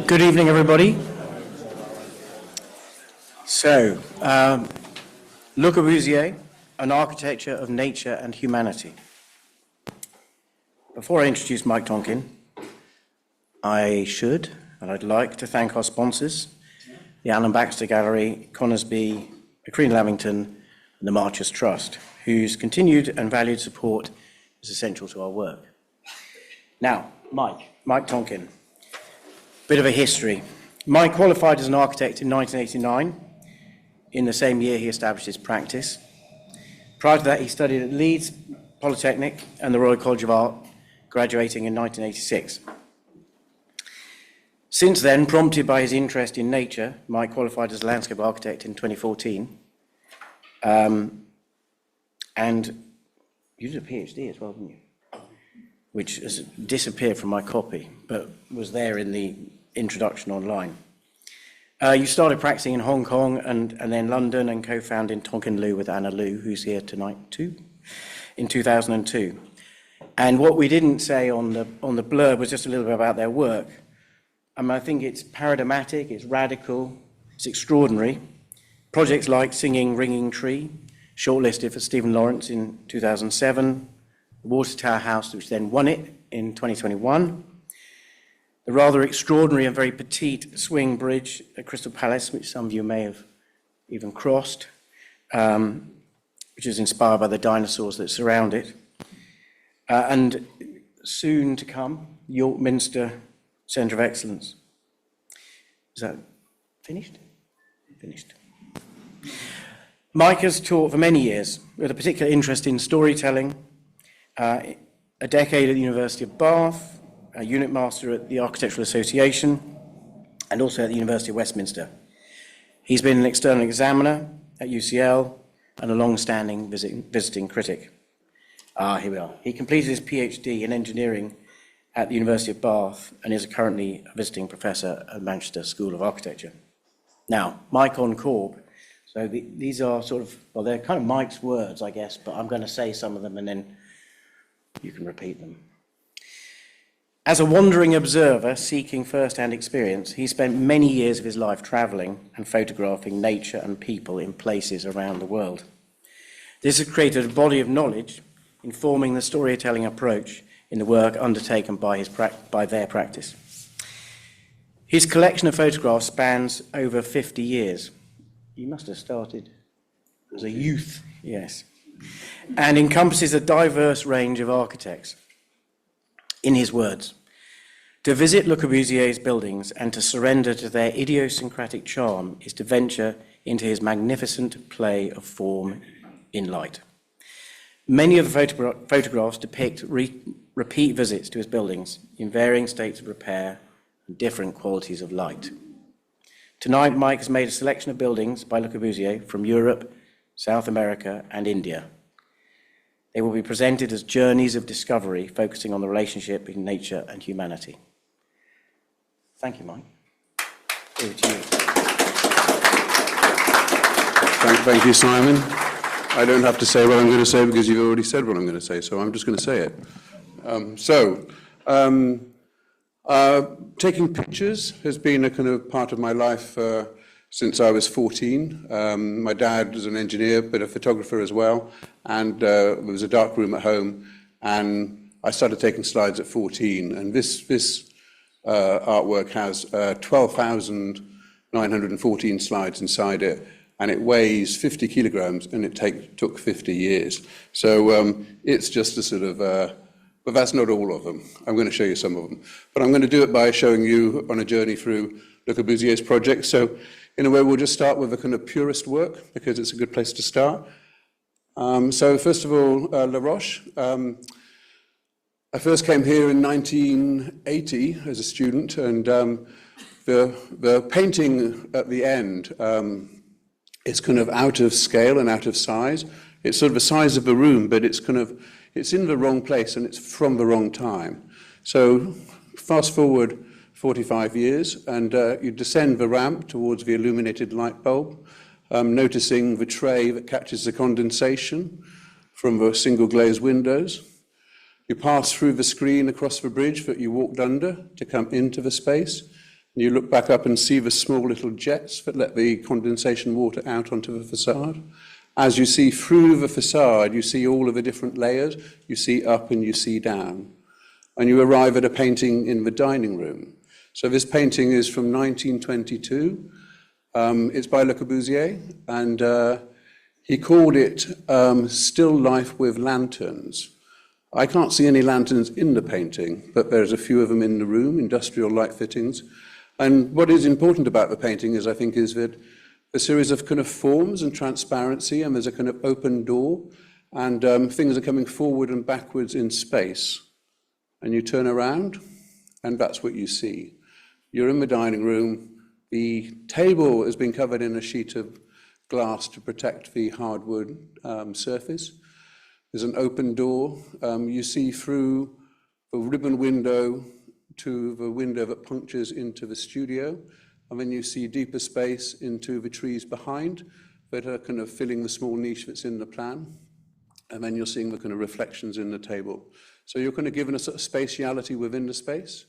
Good evening, everybody. So, Le Corbusier, an architecture of nature and humanity. Before I introduce Mike Tonkin, I'd like to thank our sponsors, the Alan Baxter Gallery, Conisbee, Macreen Lavington, and the Marchers Trust, whose continued and valued support is essential to our work. Now, Mike Tonkin. Bit of a history. Mike qualified as an architect in 1989. In the same year, he established his practice. Prior to that, he studied at Leeds Polytechnic and the Royal College of Art, graduating in 1986. Since then, prompted by his interest in nature, Mike qualified as a landscape architect in 2014. And you did a PhD as well, didn't you? Which has disappeared from my copy, but was there in the introduction online. You started practicing in Hong Kong and then London and co-founded Tonkin Liu with Anna Liu, who's here tonight too, in 2002. And what we didn't say on the blurb was just a little bit about their work. I think it's paradigmatic, it's radical, it's extraordinary. Projects like Singing Ringing Tree, shortlisted for Stephen Lawrence in 2007, the Water Tower House, which then won it in 2021, the rather extraordinary and very petite swing bridge at Crystal Palace, which some of you may have even crossed, which is inspired by the dinosaurs that surround it, and soon to come, York Minster Centre of Excellence. Is that finished? Finished. Mike has taught for many years with a particular interest in storytelling, a decade at the University of Bath, a unit master at the Architectural Association, and also at the University of Westminster. He's been an external examiner at UCL and a long-standing visiting critic. Here we are. He completed his PhD in engineering at the University of Bath and is currently a visiting professor at Manchester School of Architecture. Now, Mike on Corb. So these are sort of, well, they're kind of Mike's words, I guess, but I'm going to say some of them and then you can repeat them. As a wandering observer seeking first-hand experience, he spent many years of his life traveling and photographing nature and people in places around the world. This has created a body of knowledge informing the storytelling approach in the work undertaken by their practice. His collection of photographs spans over 50 years. You must have started as a youth, yes, and encompasses a diverse range of architects. In his words, to visit Le Corbusier's buildings and to surrender to their idiosyncratic charm is to venture into his magnificent play of form in light. Many of the photographs depict repeat visits to his buildings in varying states of repair and different qualities of light. Tonight, Mike has made a selection of buildings by Le Corbusier from Europe, South America, and India. They will be presented as journeys of discovery, focusing on the relationship between nature and humanity. Thank you, Mike. Over to you. Thank you, Simon. I don't have to say what I'm going to say because you've already said what I'm going to say, so I'm just going to say it. Taking pictures has been a kind of part of my life since I was 14. My dad was an engineer, but a photographer as well, and there was a dark room at home, and I started taking slides at 14, and this artwork has 12,914 slides inside it, and it weighs 50 kilograms, and it took 50 years. So it's just a sort of, but that's not all of them. I'm going to show you some of them. But I'm going to do it by showing you on a journey through Le Corbusier's project. So in a way, we'll just start with a kind of purist work, because it's a good place to start. So first of all, La Roche. I first came here in 1980 as a student, and the painting at the end is kind of out of scale and out of size. It's sort of the size of the room, but it's in the wrong place and it's from the wrong time. So fast forward 45 years and you descend the ramp towards the illuminated light bulb, noticing the tray that catches the condensation from the single glazed windows. You pass through the screen across the bridge that you walked under to come into the space. And you look back up and see the small little jets that let the condensation water out onto the facade. As you see through the facade, you see all of the different layers. You see up and you see down. And you arrive at a painting in the dining room. So this painting is from 1922. It's by Le Corbusier, and he called it Still Life with Lanterns. I can't see any lanterns in the painting, but there's a few of them in the room, industrial light fittings. And what is important about the painting is, I think, is that a series of kind of forms and transparency, and there's a kind of open door, and things are coming forward and backwards in space. And you turn around, and that's what you see. You're in the dining room. The table has been covered in a sheet of glass to protect the hardwood surface. There's an open door. You see through a ribbon window to the window that punctures into the studio, and then you see deeper space into the trees behind that are kind of filling the small niche that's in the plan, and then you're seeing the kind of reflections in the table. So you're kind of given a sort of spatiality within the space,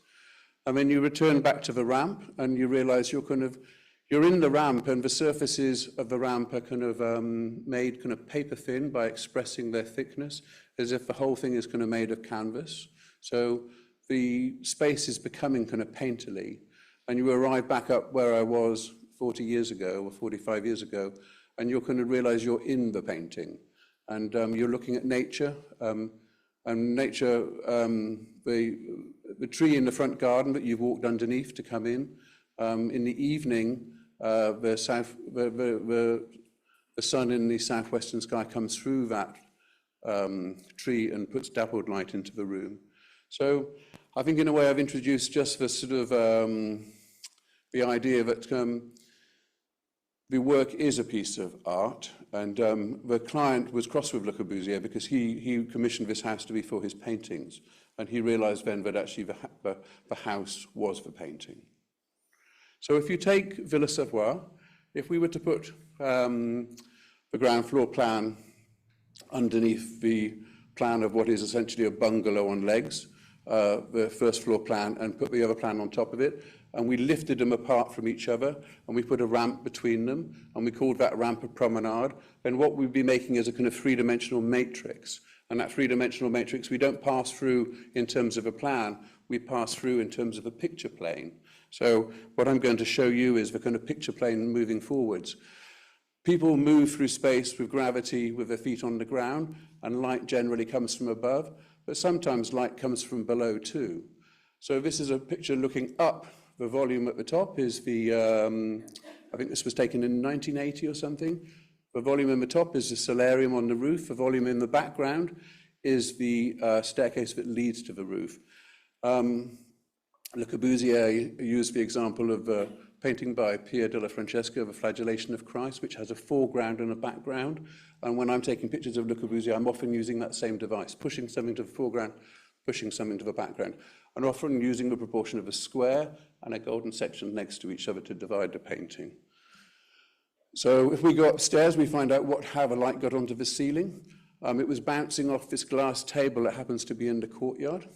and then you return back to the ramp, and you realize you're in the ramp, and the surfaces of the ramp are kind of made kind of paper thin by expressing their thickness, as if the whole thing is kind of made of canvas. So the space is becoming kind of painterly, and you arrive back up where I was 40 years ago or 45 years ago, and you're going to realize you're in the painting, and you're looking at nature, and nature, the tree in the front garden that you've walked underneath to come in the evening, the sun in the southwestern sky comes through that tree and puts dappled light into the room. So I think in a way I've introduced just the sort of the idea that the work is a piece of art, and the client was cross with Le Corbusier because he commissioned this house to be for his paintings, and he realized then that actually the house was the painting. So if you take Villa Savoie, if we were to put the ground floor plan underneath the plan of what is essentially a bungalow on legs, the first floor plan, and put the other plan on top of it, and we lifted them apart from each other, and we put a ramp between them, and we called that ramp a promenade, then what we'd be making is a kind of three-dimensional matrix. And that three-dimensional matrix we don't pass through in terms of a plan, we pass through in terms of a picture plane. So what I'm going to show you is the kind of picture plane moving forwards. People move through space with gravity with their feet on the ground, and light generally comes from above, but sometimes light comes from below too. So this is a picture looking up. The volume at the top is the, I think this was taken in 1980 or something. The volume in the top is the solarium on the roof. The volume in the background is the staircase that leads to the roof. Le Corbusier used the example of a painting by Pier della Francesca, The Flagellation of Christ, which has a foreground and a background. And when I'm taking pictures of Le Corbusier, I'm often using that same device, pushing something to the foreground, pushing something to the background, and often using the proportion of a square and a golden section next to each other to divide the painting. So if we go upstairs, we find out how the light got onto the ceiling. It was bouncing off this glass table that happens to be in the courtyard.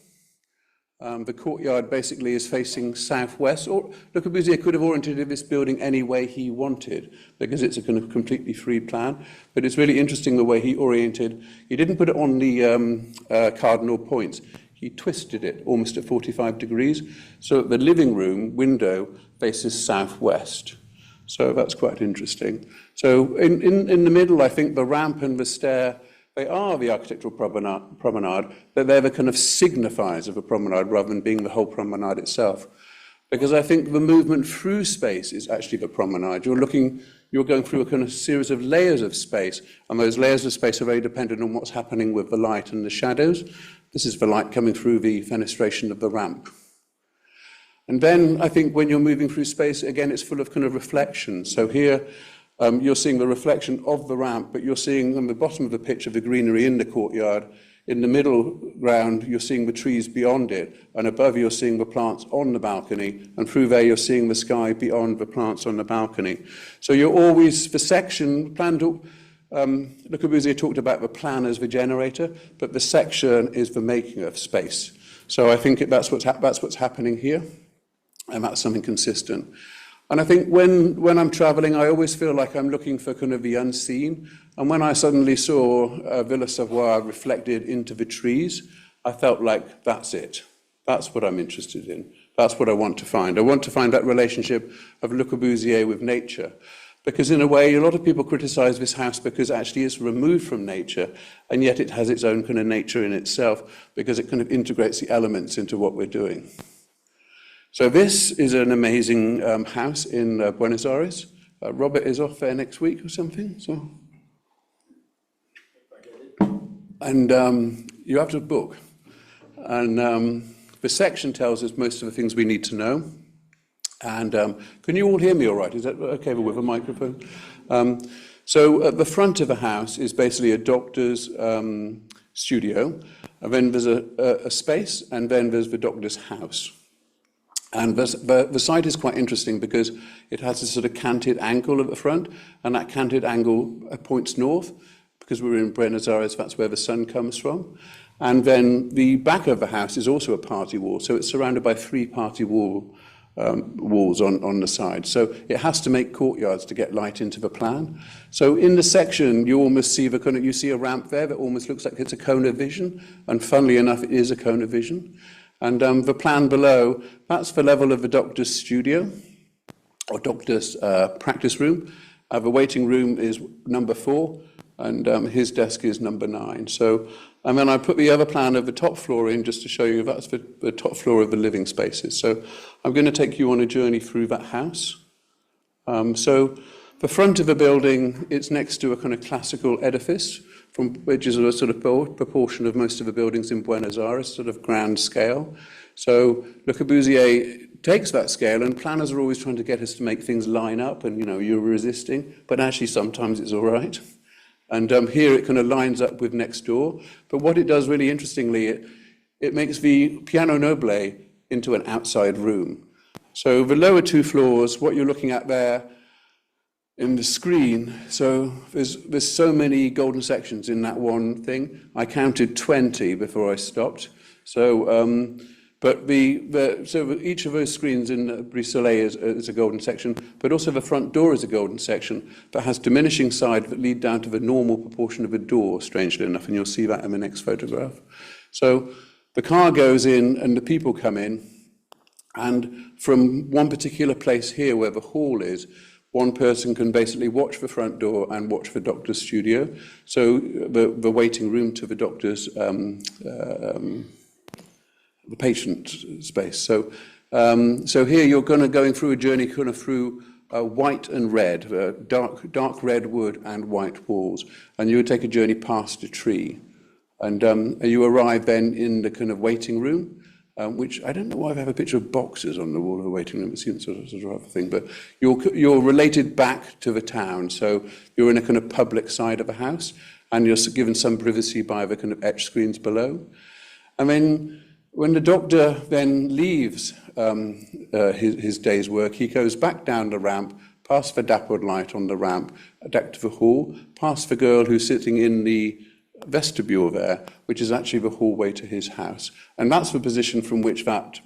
The courtyard basically is facing southwest, or Le Corbusier could have oriented this building any way he wanted, because it's a kind of completely free plan, but it's really interesting the way he oriented. He didn't put it on the cardinal points. He twisted it almost at 45 degrees, so the living room window faces southwest. So that's quite interesting. So in the middle, I think the ramp and the stair, they are the architectural promenade, but they're the kind of signifiers of a promenade rather than being the whole promenade itself. Because I think the movement through space is actually the promenade. You're going through a kind of series of layers of space, and those layers of space are very dependent on what's happening with the light and the shadows. This is the light coming through the fenestration of the ramp. And then I think when you're moving through space, again, it's full of kind of reflection. So here, you're seeing the reflection of the ramp, but you're seeing on the bottom of the picture the greenery in the courtyard. In the middle ground, you're seeing the trees beyond it, and above you're seeing the plants on the balcony, and through there you're seeing the sky beyond the plants on the balcony. So you're always, the section, Le Corbusier talked about the plan as the generator, but the section is the making of space. So I think that's what's happening here. and that's something consistent. And I think when I'm traveling, I always feel like I'm looking for kind of the unseen. And when I suddenly saw Villa Savoye reflected into the trees, I felt like that's it. That's what I'm interested in. That's what I want to find. I want to find that relationship of Le Corbusier with nature. Because in a way, a lot of people criticize this house because actually it's removed from nature, and yet it has its own kind of nature in itself because it kind of integrates the elements into what we're doing. So this is an amazing house in Buenos Aires. Robert is off there next week or something. So. And you have to book. And the section tells us most of the things we need to know. And can you all hear me all right? Is that okay with a microphone? So at the front of the house is basically a doctor's studio. And then there's a space, and then there's the doctor's house. And the site is quite interesting because it has a sort of canted angle at the front, and that canted angle points north. Because we're in Buenos Aires, that's where the sun comes from. And then the back of the house is also a party wall, so it's surrounded by 3 party walls on the side. So it has to make courtyards to get light into the plan. So in the section, you almost see you see a ramp there that almost looks like it's a cone of vision, and funnily enough, it is a cone of vision. And the plan below, that's the level of the doctor's studio, or doctor's practice room. The waiting room is number 4, and his desk is number 9. So, and then I put the other plan of the top floor in just to show you that's the top floor of the living spaces. So I'm going to take you on a journey through that house. So the front of the building, it's next to a kind of classical edifice, which is a sort of proportion of most of the buildings in Buenos Aires, sort of grand scale. So Le Corbusier takes that scale, and planners are always trying to get us to make things line up, and you're resisting, but actually sometimes it's all right. And here it kind of lines up with next door. But what it does really interestingly, it makes the piano noble into an outside room. So the lower 2 floors, what you're looking at there in the screen, so there's so many golden sections in that one thing. I counted 20 before I stopped. So, but so each of those screens in Brise Soleil is a golden section, but also the front door is a golden section that has diminishing sides that lead down to the normal proportion of a door, strangely enough, and you'll see that in the next photograph. So the car goes in and the people come in, and from one particular place here where the hall is, one person can basically watch the front door and watch the doctor's studio. So the waiting room to the doctor's the patient space. So, so here you're going through a journey kind of through white and red, dark red wood and white walls, and you would take a journey past a tree, and you arrive then in the kind of waiting room, which I don't know why I have a picture of boxes on the wall of the waiting room. It seems sort of other thing, but you're related back to the town, so you're in a kind of public side of the house, and you're given some privacy by the kind of etched screens below, and then. When the doctor then leaves his day's work, he goes back down the ramp, past the dappled light on the ramp, back to the hall, past the girl who's sitting in the vestibule there, which is actually the hallway to his house. And that's the position from which that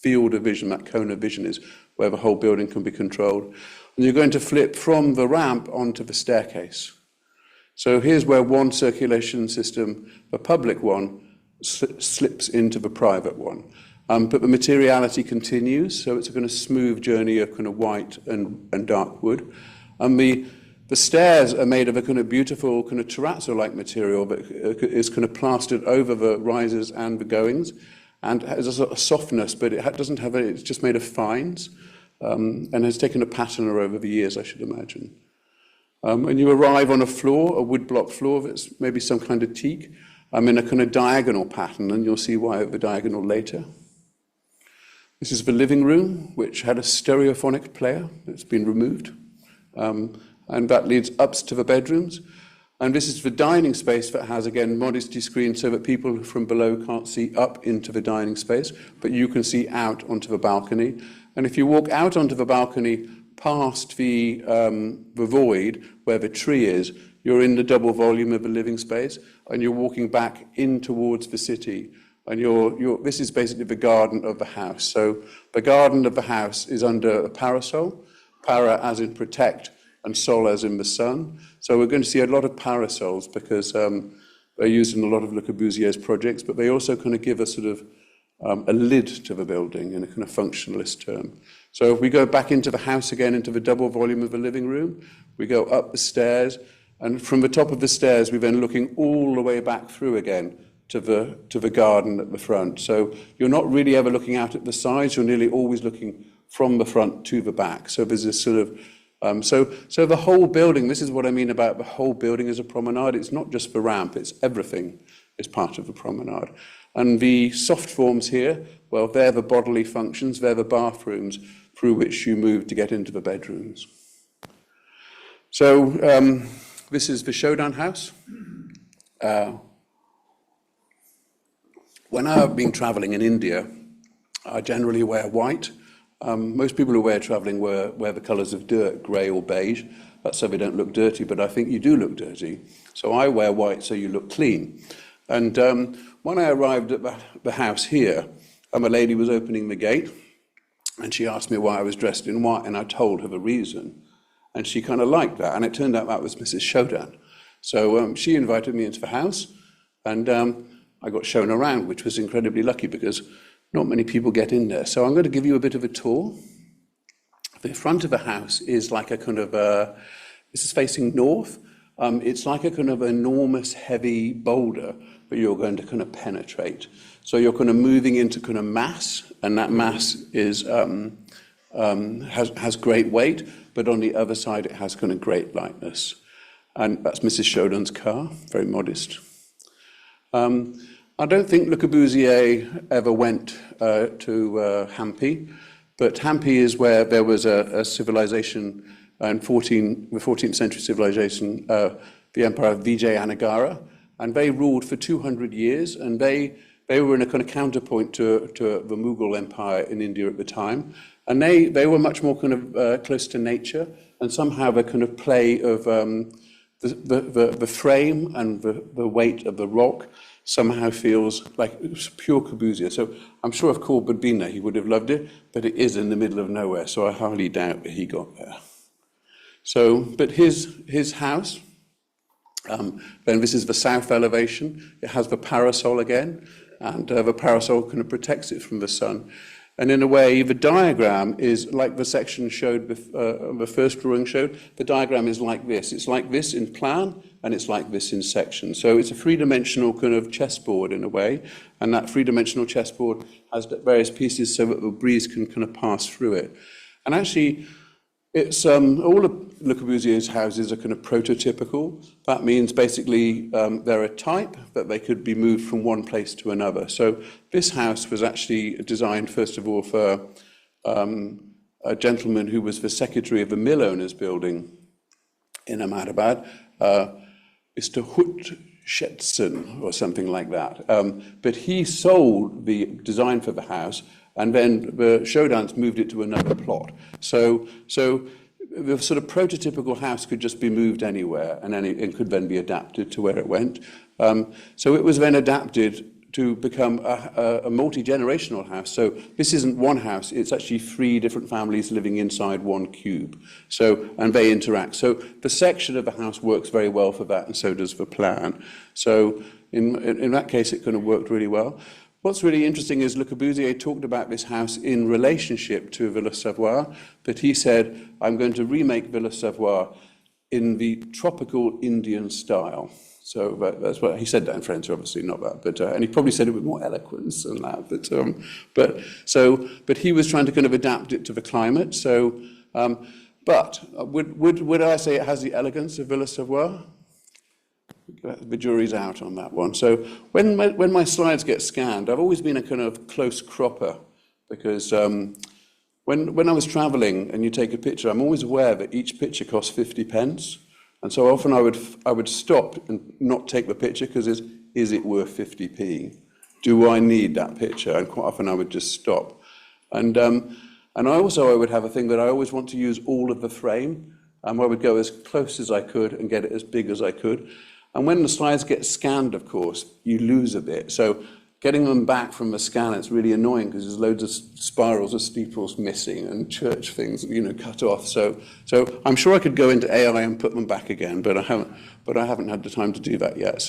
field of vision, that cone of vision is, where the whole building can be controlled. And you're going to flip from the ramp onto the staircase. So here's where one circulation system, the public one, slips into the private one. But the materiality continues, so it's a kind of smooth journey of kind of white and dark wood. And the stairs are made of a kind of beautiful kind of terrazzo-like material that is kind of plastered over the risers and the goings, and has a sort of softness, but it doesn't have it's just made of fines, and has taken a patina over the years, I should imagine. When you arrive on a floor, a woodblock floor that's maybe some kind of teak, in a kind of diagonal pattern, and you'll see why the diagonal later. This is the living room, which had a stereophonic player that's been removed, and that leads up to the bedrooms. And this is the dining space that has, again, modesty screens so that people from below can't see up into the dining space, but you can see out onto the balcony. And if you walk out onto the balcony past the void where the tree is, you're in the double volume of the living space, and you're walking back in towards the city, And this is basically the garden of the house. So the garden of the house is under a parasol, para as in protect, and sol as in the sun. So we're going to see a lot of parasols because they're used in a lot of Le Corbusier's projects, but they also kind of give a sort of a lid to the building in a kind of functionalist term. So if we go back into the house again, into the double volume of the living room, we go up the stairs, and from the top of the stairs, we're then looking all the way back through again to the garden at the front. So you're not really ever looking out at the sides, you're nearly always looking from the front to the back. So there's this sort of, so the whole building, this is what I mean about the whole building as a promenade. It's not just the ramp, it's everything is part of the promenade. And the soft forms here, well, they're the bodily functions, they're the bathrooms through which you move to get into the bedrooms. So this is the showdown house. When I've been traveling in India, I generally wear white. Most people who wear traveling wear the colors of dirt, gray or beige. That's so they don't look dirty, but I think you do look dirty. So I wear white so you look clean. And when I arrived at the house here, a lady was opening the gate, and she asked me why I was dressed in white, and I told her the reason. And she kind of liked that, and it turned out that was Mrs. Showdown. So she invited me into the house, and I got shown around, which was incredibly lucky because not many people get in there. So I'm going to give you a bit of a tour. The front of the house is like a kind of this is facing north. It's like a kind of enormous heavy boulder that you're going to kind of penetrate. So you're kind of moving into kind of mass, and that mass is has great weight, but on the other side it has kind of great lightness. And that's Mrs. Showdown's car, very modest. I don't think Le Corbusier ever went to Hampi, but Hampi is where there was a civilization in the 14th century civilization, the Emperor Vijayanagara, and they ruled for 200 years, and they were in a kind of counterpoint to the Mughal Empire in India at the time, and they were much more kind of close to nature, and somehow the kind of play of the frame and the weight of the rock somehow feels like it was pure Corbusier. So I'm sure if Corb had been there, he would have loved it, but it is in the middle of nowhere, so I highly doubt that he got there. So, but his house, then this is the south elevation. It has the parasol again, and the parasol kind of protects it from the sun. And in a way, the diagram is like the section showed, the first drawing showed, the diagram is like this. It's like this in plan, and it's like this in section. So it's a three-dimensional kind of chessboard in a way, and that three-dimensional chessboard has various pieces so that the breeze can kind of pass through it. And actually, it's all of Le Corbusier's houses are kind of prototypical. That means basically they're a type, that they could be moved from one place to another. So this house was actually designed, first of all, for a gentleman who was the secretary of the mill owners building in Ahmedabad, Mr. Hutchetson or something like that. But he sold the design for the house, and then the Showdowns moved it to another plot. So the sort of prototypical house could just be moved anywhere, and it could then be adapted to where it went. So it was then adapted to become a multi-generational house. So this isn't one house, it's actually 3 different families living inside one cube. So, and they interact. So the section of the house works very well for that, and so does the plan. So in that case, it kind of worked really well. What's really interesting is Le Corbusier talked about this house in relationship to Villa Savoye, but he said, I'm going to remake Villa Savoye in the tropical Indian style. So that's what he said that in French, obviously, not that, but and he probably said it with more eloquence than that. But he was trying to kind of adapt it to the climate. So, but would I say it has the elegance of Villa Savoye? The jury's out on that one. So when my slides get scanned, I've always been a kind of close cropper, because when I was traveling and you take a picture, I'm always aware that each picture costs 50 pence. And so often I would stop and not take the picture because is it worth 50p? Do I need that picture? And quite often I would just stop. And I would have a thing that I always want to use all of the frame. I would go as close as I could and get it as big as I could. And when the slides get scanned, of course, you lose a bit. So getting them back from a scan, it's really annoying because there's loads of spirals of steeples missing and church things, cut off. So I'm sure I could go into AI and put them back again, but I haven't had the time to do that yet.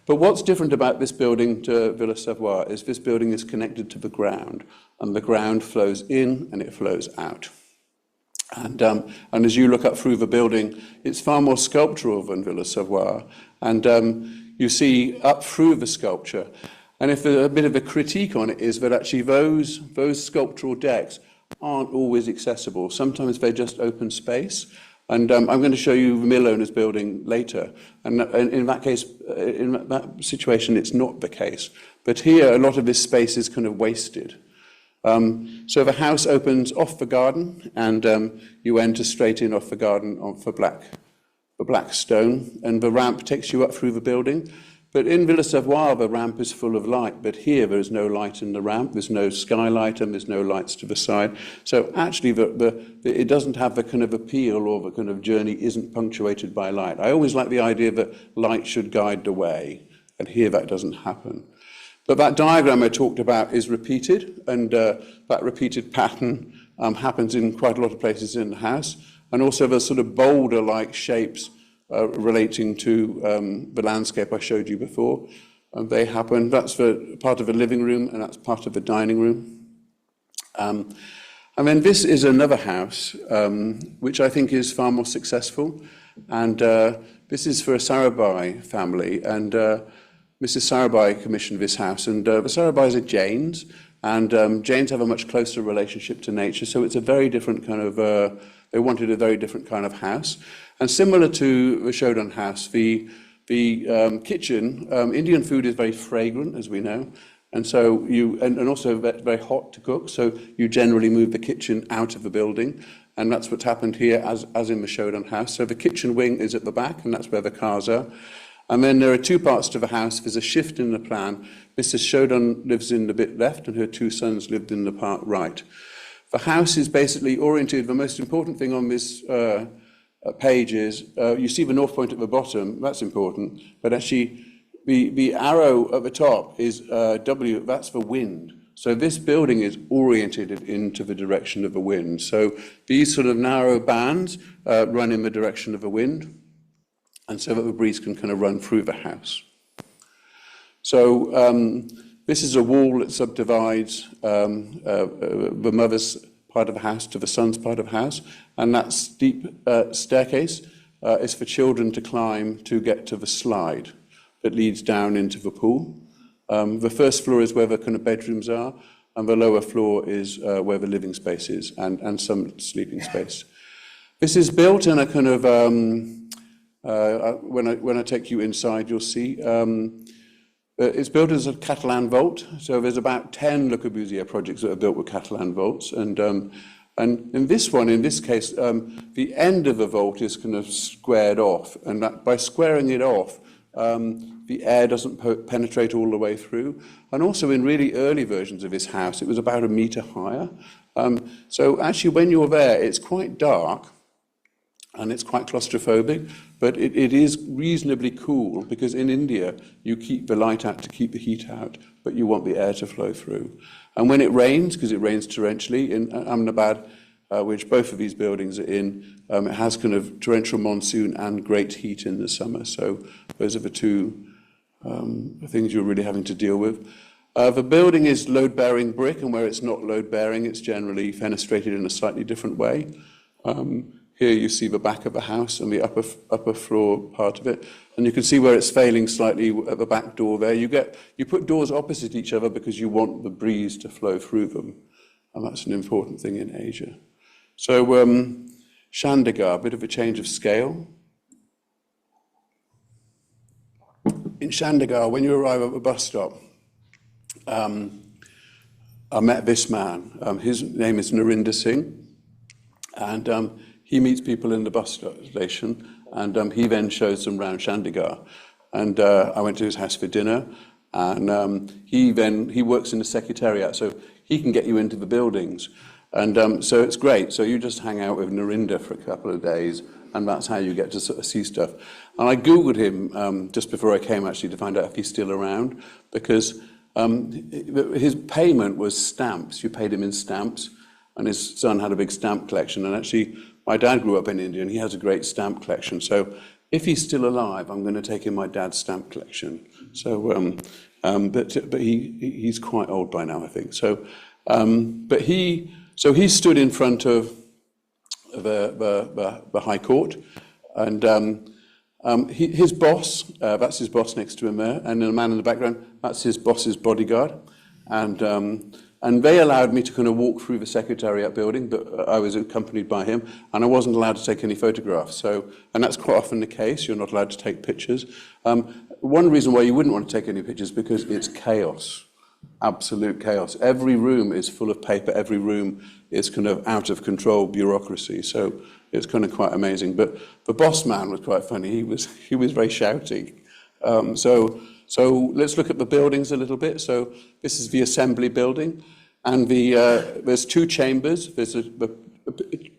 But what's different about this building to Villa Savoye is this building is connected to the ground, and the ground flows in and it flows out. And as you look up through the building, it's far more sculptural than Villa Savoye. And you see up through the sculpture. And if a bit of a critique on it is that actually those sculptural decks aren't always accessible. Sometimes they're just open space. And I'm going to show you the mill owner's building later. And in that case, in that situation, it's not the case. But here, a lot of this space is kind of wasted. So the house opens off the garden, and you enter straight in off the garden for black stone, and the ramp takes you up through the building. But in Villa Savoye, the ramp is full of light, but here there is no light in the ramp, there's no skylight, and there's no lights to the side. So actually, it doesn't have the kind of appeal, or the kind of journey isn't punctuated by light. I always like the idea that light should guide the way, and here that doesn't happen. But that diagram I talked about is repeated, and that repeated pattern happens in quite a lot of places in the house. And also the sort of boulder-like shapes relating to the landscape I showed you before. They happen. That's part of the living room, and that's part of the dining room. And then this is another house, which I think is far more successful. And this is for a Sarabhai family. And Mrs. Sarabhai commissioned this house. And the Sarabhais are Jains. And Jains have a much closer relationship to nature. So it's a very different kind of, they wanted a very different kind of house. And similar to the Shodan house, the kitchen, Indian food is very fragrant, as we know. And so and also very hot to cook. So you generally move the kitchen out of the building. And that's what's happened here, as in the Shodan house. So the kitchen wing is at the back, and that's where the cars are. And then there are two parts to the house. There's a shift in the plan. Mrs. Shodan lives in the bit left, and her two sons lived in the part right. The house is basically oriented. The most important thing on this page is, you see the north point at the bottom, that's important, but actually the arrow at the top is W, that's the wind. So this building is oriented into the direction of the wind. So these sort of narrow bands run in the direction of the wind, and so that the breeze can kind of run through the house. So this is a wall that subdivides the mother's part of the house to the son's part of the house, and that steep staircase is for children to climb to get to the slide that leads down into the pool. The first floor is where the kind of bedrooms are, and the lower floor is where the living space is, and some sleeping space. This is built in a kind of, when I take you inside, you'll see, it's built as a Catalan vault, so there's about 10 Le Corbusier projects that are built with Catalan vaults, and in this one, in this case, the end of the vault is kind of squared off, and that, by squaring it off, the air doesn't penetrate all the way through. And also in really early versions of this house, it was about 1 meter higher. So actually, when you're there, it's quite dark, and it's quite claustrophobic, but it is reasonably cool, because in India, you keep the light out to keep the heat out, but you want the air to flow through. And when it rains, because it rains torrentially, in Ahmedabad, which both of these buildings are in, it has kind of torrential monsoon and great heat in the summer. So those are the two things you're really having to deal with. The building is load-bearing brick, and where it's not load-bearing, it's generally fenestrated in a slightly different way. Here you see the back of the house and the upper floor part of it, and you can see where it's failing slightly at the back door there. You put doors opposite each other because you want the breeze to flow through them, and that's an important thing in Asia. So Chandigarh, a bit of a change of scale. In Chandigarh, when you arrive at the bus stop, I met this man. His name is Narinder Singh, and he meets people in the bus station, and he then shows them around Chandigarh. And I went to his house for dinner, and he works in the secretariat, so he can get you into the buildings. And so it's great. So you just hang out with Narinder for a couple of days, and that's how you get to sort of see stuff. And I Googled him just before I came, actually, to find out if he's still around, because His payment was stamps. You paid him in stamps, and his son had a big stamp collection. And actually, my dad grew up in India, and he has a great stamp collection. So if he's still alive, I'm going to take him my dad's stamp collection. So, but he's quite old by now, I think. So, but he stood in front of the High Court, and his boss, that's his boss next to him there, and the man in the background, that's his boss's bodyguard, and they allowed me to kind of walk through the Secretariat building, but I was accompanied by him, and I wasn't allowed to take any photographs. So, and that's quite often the case. You're not allowed to take pictures. One reason why you wouldn't want to take any pictures because it's chaos, absolute chaos. Every room is full of paper. Every room is kind of out of control bureaucracy. So it's kind of quite amazing. But the boss man was quite funny. He was very shouty. So let's look at the buildings a little bit. So this is the Assembly building, and there's two chambers. There's the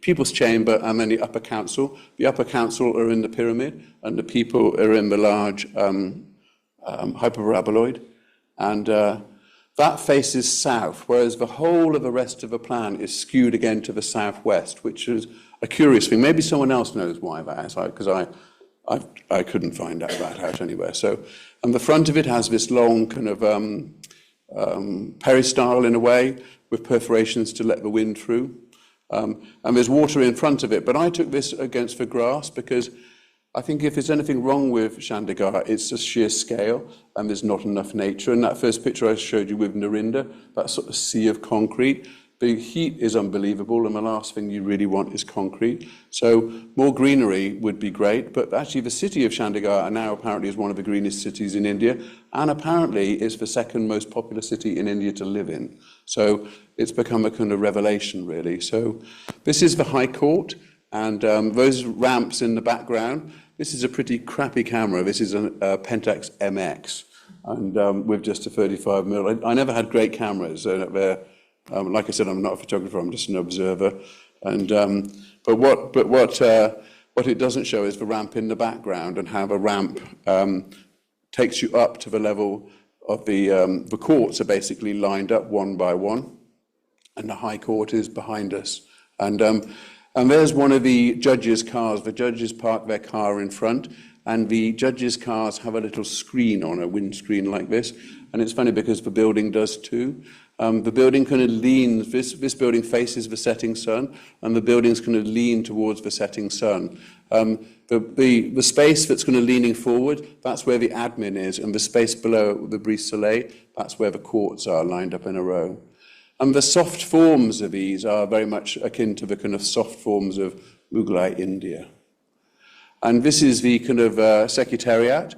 People's Chamber and then the Upper Council. The Upper Council are in the pyramid, and the people are in the large hyperparaboloid. And that faces south, whereas the whole of the rest of the plan is skewed again to the southwest, which is a curious thing. Maybe someone else knows why that is, because I couldn't find that out anywhere. So, and the front of it has this long kind of peristyle in a way, with perforations to let the wind through. And there's water in front of it. But I took this against the grass because I think if there's anything wrong with Chandigarh, it's the sheer scale, and there's not enough nature. And that first picture I showed you with Narinda, that sort of sea of concrete, the heat is unbelievable, and the last thing you really want is concrete. So more greenery would be great, but actually the city of Chandigarh now apparently is one of the greenest cities in India, and apparently it's the second most popular city in India to live in. So it's become a kind of revelation, really. So this is the High Court, and those ramps in the background. This is a pretty crappy camera. This is a Pentax MX, and with just a 35mm. I never had great cameras. Like I said, I'm not a photographer. I'm just an observer. And but what it doesn't show is the ramp in the background, and how the ramp takes you up to the level of the courts are basically lined up one by one, and the High Court is behind us. And there's one of the judges' cars. The judges park their car in front, and the judges' cars have a little screen on, a windscreen like this. And it's funny because the building does too. The building kind of leans, this building faces the setting sun, and the building's kind of lean towards the setting sun. The space that's kind of leaning forward, that's where the admin is, and the space below the Brise Soleil, that's where the courts are lined up in a row. And the soft forms of these are very much akin to the kind of soft forms of Mughlai India. And this is the kind of Secretariat,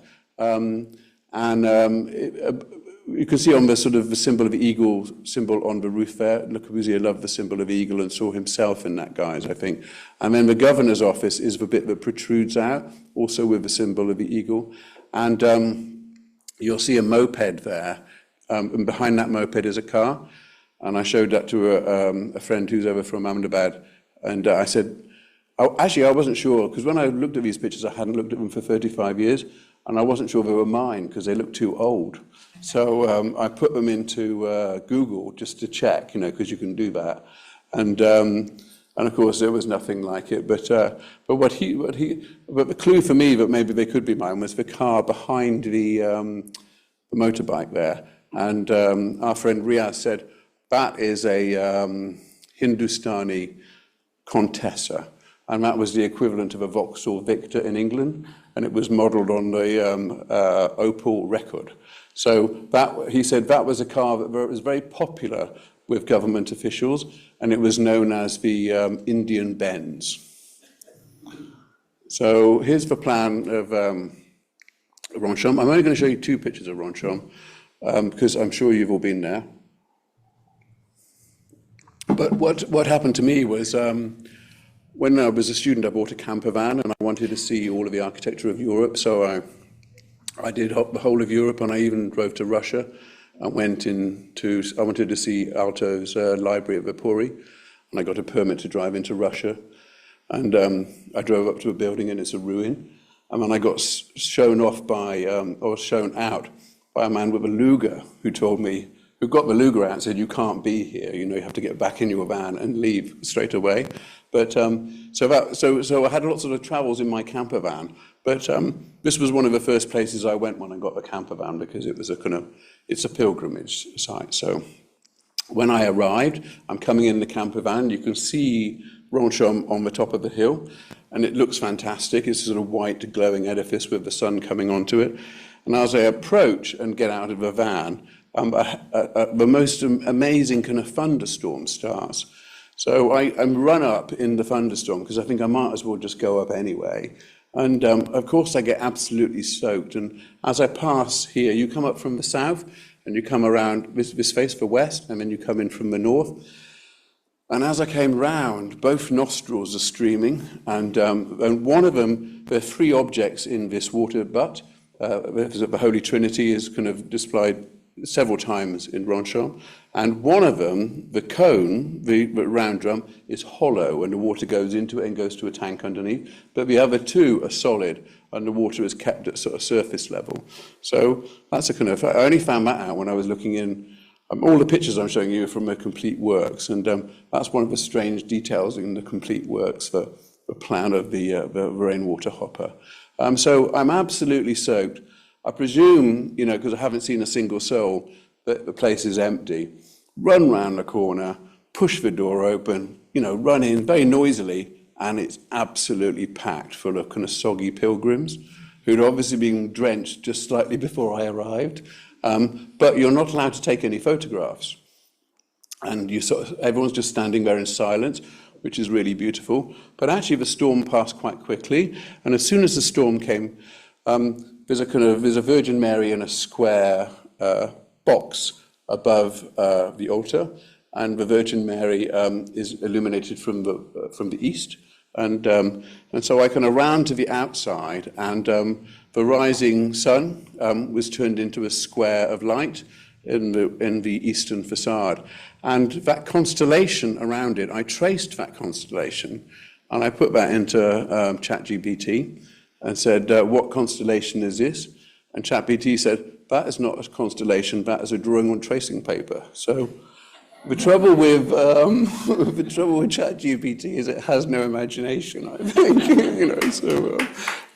you can see on the sort of the symbol of the eagle symbol on the roof there. Corbusier loved the symbol of eagle and saw himself in that guise, I think. And then the governor's office is the bit that protrudes out, also with the symbol of the eagle. And you'll see a moped there, and behind that moped is a car. And I showed that to a friend who's over from Ahmedabad, and I said, actually, I wasn't sure, because when I looked at these pictures, I hadn't looked at them for 35 years, and I wasn't sure they were mine because they looked too old. So I put them into Google just to check, because you can do that. And of course there was nothing like it. But the clue for me that maybe they could be mine was the car behind the motorbike there. And our friend Riaz said that is a Hindustani Contessa. And that was the equivalent of a Vauxhall Victor in England, and it was modelled on the Opel Record. So he said that was a car that was very popular with government officials, and it was known as the Indian Benz. So here's the plan of Ronchon. I'm only going to show you two pictures of Ronchon, because I'm sure you've all been there. But what happened to me was, when I was a student, I bought a camper van, and I wanted to see all of the architecture of Europe. So I did the whole of Europe, and I even drove to Russia. I wanted to see Aalto's library at Vipuri, and I got a permit to drive into Russia. And I drove up to a building, and it's a ruin. And then I got shown out by by a man with a Luger who told me, who got the Luger out and said, you can't be here, you know, you have to get back in your van and leave straight away. But so I had lots of travels in my camper van, but this was one of the first places I went when I got the camper van, because it was it's a pilgrimage site. So when I arrived, I'm coming in the camper van, you can see Ronchamp on the top of the hill, and it looks fantastic. It's a sort of white glowing edifice with the sun coming onto it. And as I approach and get out of the van, the most amazing kind of thunderstorm starts. So I'm run up in the thunderstorm because I think I might as well just go up anyway. And of course I get absolutely soaked. And as I pass here, you come up from the south and you come around this face for west, and then you come in from the north. And as I came round, both nostrils are streaming. And one of them, there are three objects in this water butt. The Holy Trinity is kind of displayed several times in Ronchamp, and one of them, the cone, the round drum, is hollow and the water goes into it and goes to a tank underneath, but the other two are solid and the water is kept at sort of surface level. So that's a kind of, I only found that out when I was looking in, all the pictures I'm showing you are from the complete works, and that's one of the strange details in the complete works, the plan of the rainwater hopper. So I'm absolutely soaked. I presume, you know, because I haven't seen a single soul, that the place is empty. Run round the corner, push the door open, you know, run in very noisily, and it's absolutely packed full of kind of soggy pilgrims who'd obviously been drenched just slightly before I arrived. But you're not allowed to take any photographs. And everyone's just standing there in silence, which is really beautiful. But actually the storm passed quite quickly, and as soon as the storm came, there's a Virgin Mary in a square box above the altar, and the Virgin Mary is illuminated from the east, and so I kind of ran to the outside, and the rising sun was turned into a square of light in the eastern facade, and that constellation around it, I traced that constellation, and I put that into ChatGPT. And said, what constellation is this? And ChatGPT said, that is not a constellation, that is a drawing on tracing paper. So the trouble with ChatGPT is it has no imagination, I think. You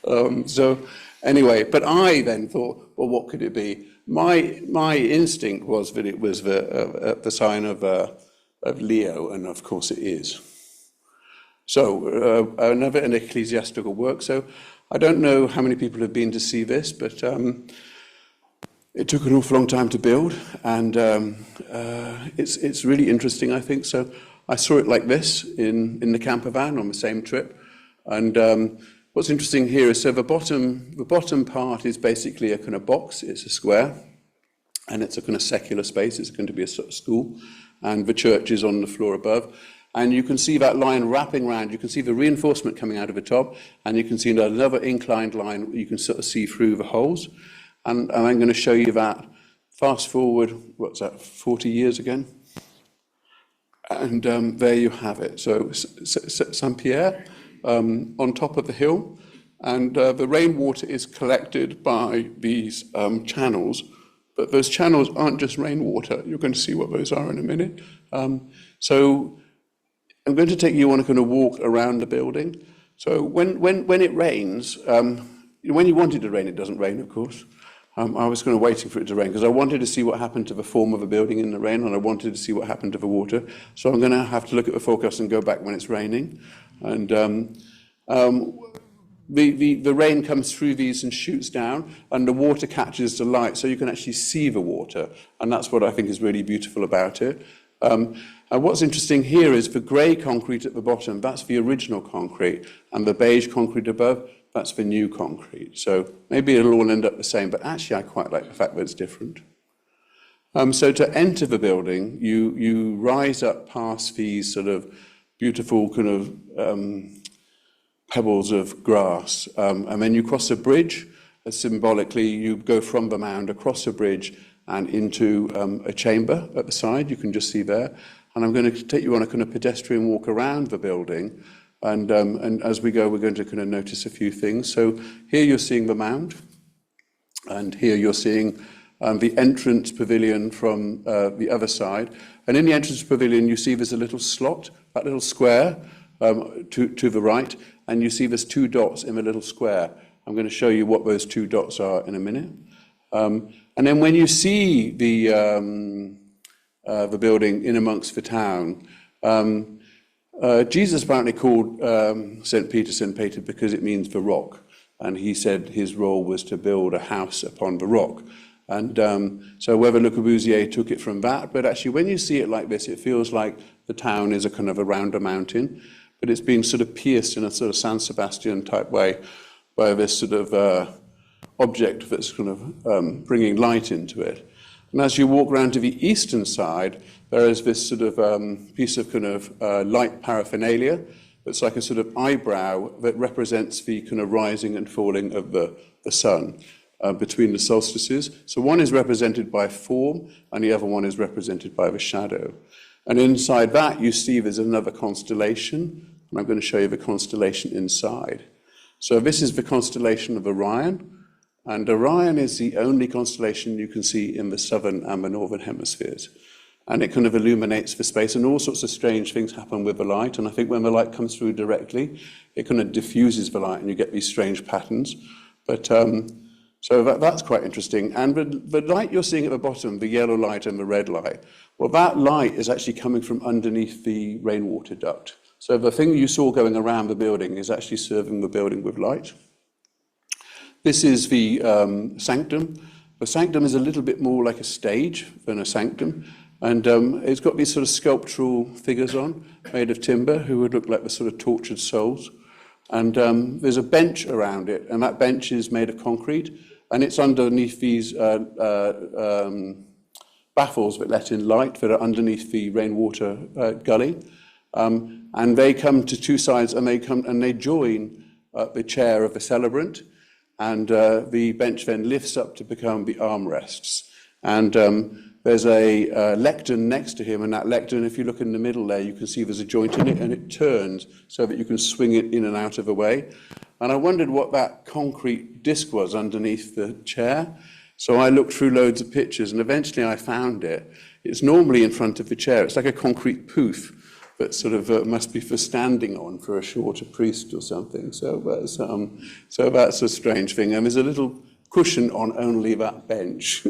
know, so anyway, but I then thought, well, what could it be? My instinct was that it was the sign of Leo, and of course it is. So another an ecclesiastical work. So I don't know how many people have been to see this, but it took an awful long time to build, and it's really interesting, I think. So I saw it like this in the camper van on the same trip, and what's interesting here is so the bottom part is basically a kind of box. It's a square, and it's a kind of secular space. It's going to be a sort of school, and the church is on the floor above. And you can see that line wrapping around. You can see the reinforcement coming out of the top, and you can see another inclined line. You can sort of see through the holes. And I'm going to show you that. Fast forward, what's that, 40 years again? And there you have it. So Saint-Pierre on top of the hill, and the rainwater is collected by these channels. But those channels aren't just rainwater. You're going to see what those are in a minute. So I'm going to take you on a kind of walk around the building. So when it rains, when you want it to rain, it doesn't rain, of course. I was kind of waiting for it to rain because I wanted to see what happened to the form of a building in the rain, and I wanted to see what happened to the water. So I'm going to have to look at the forecast and go back when it's raining. And the rain comes through these and shoots down, and the water catches the light, so you can actually see the water. And that's what I think is really beautiful about it. And what's interesting here is the grey concrete at the bottom, that's the original concrete, and the beige concrete above, that's the new concrete. So maybe it'll all end up the same, but actually I quite like the fact that it's different. So to enter the building, you rise up past these sort of beautiful kind of pebbles of grass, and then you cross a bridge. Symbolically, you go from the mound across a bridge and into a chamber at the side. You can just see there. And I'm going to take you on a kind of pedestrian walk around the building. And as we go, we're going to kind of notice a few things. So here you're seeing the mound, and here you're seeing the entrance pavilion from the other side. And in the entrance pavilion, you see there's a little slot, that little square to the right, and you see there's 2 dots in the little square. I'm going to show you what those 2 dots are in a minute. And then when you see the building in amongst the town, Jesus apparently called St. Peter because it means the rock. And he said his role was to build a house upon the rock. And so whether Le Corbusier took it from that, but actually when you see it like this, it feels like the town is a kind of around a mountain, but it's being sort of pierced in a sort of San Sebastian type way by this sort of object that's kind of bringing light into it. And as you walk around to the eastern side, there is this sort of piece of kind of light paraphernalia that's like a sort of eyebrow that represents the kind of rising and falling of the sun between the solstices. So one is represented by form, and the other one is represented by the shadow. And inside that, you see there's another constellation, and I'm going to show you the constellation inside. So this is the constellation of Orion, and Orion is the only constellation you can see in the southern and the northern hemispheres. And it kind of illuminates the space, and all sorts of strange things happen with the light. And I think when the light comes through directly, it kind of diffuses the light, and you get these strange patterns. But so that's quite interesting. And the light you're seeing at the bottom, the yellow light and the red light, well, that light is actually coming from underneath the rainwater duct. So the thing you saw going around the building is actually serving the building with light. This is the sanctum. The sanctum is a little bit more like a stage than a sanctum. And it's got these sort of sculptural figures on, made of timber, who would look like the sort of tortured souls. And there's a bench around it, and that bench is made of concrete, and it's underneath these baffles that let in light that are underneath the rainwater gully. And they come to 2 sides, and they join the chair of the celebrant, and the bench then lifts up to become the armrests. And there's a lectern next to him, and that lectern, if you look in the middle there, you can see there's a joint in it, and it turns so that you can swing it in and out of the way. And I wondered what that concrete disc was underneath the chair. So I looked through loads of pictures, and eventually I found it. It's normally in front of the chair. It's like a concrete poof that sort of must be for standing on for a shorter priest or something. So that's a strange thing. And there's a little cushion on only that bench.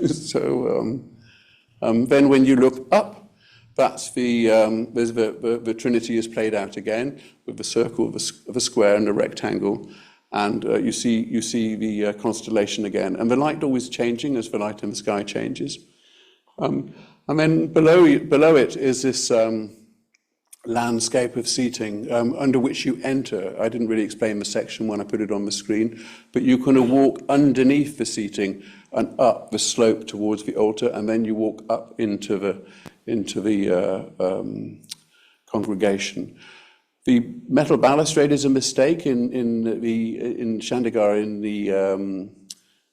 Then when you look up, that's the Trinity is played out again with the circle of a square and a rectangle, and you see the constellation again, and the light always changing as the light in the sky changes. And then below it is this landscape of seating under which you enter. I didn't really explain the section when I put it on the screen, but you kind of walk underneath the seating and up the slope towards the altar, and then you walk up into the congregation. The metal balustrade is a mistake in Chandigarh, in the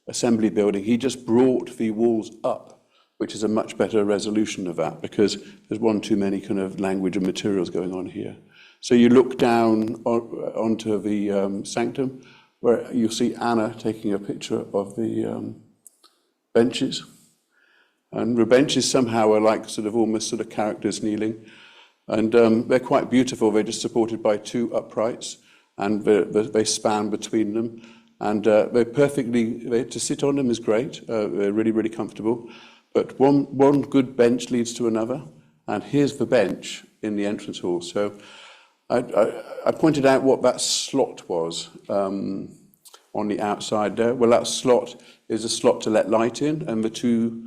assembly building. He just brought the walls up, which is a much better resolution of that, because there's one too many kind of language and materials going on here. So you look down onto the sanctum, where you'll see Anna taking a picture of the benches. And the benches somehow are like almost characters kneeling. And they're quite beautiful. They're just supported by 2 uprights, and they span between them. And to sit on them is great. They're really, really comfortable. But one good bench leads to another, and here's the bench in the entrance hall. So I pointed out what that slot was on the outside there. Well, that slot is a slot to let light in, and the two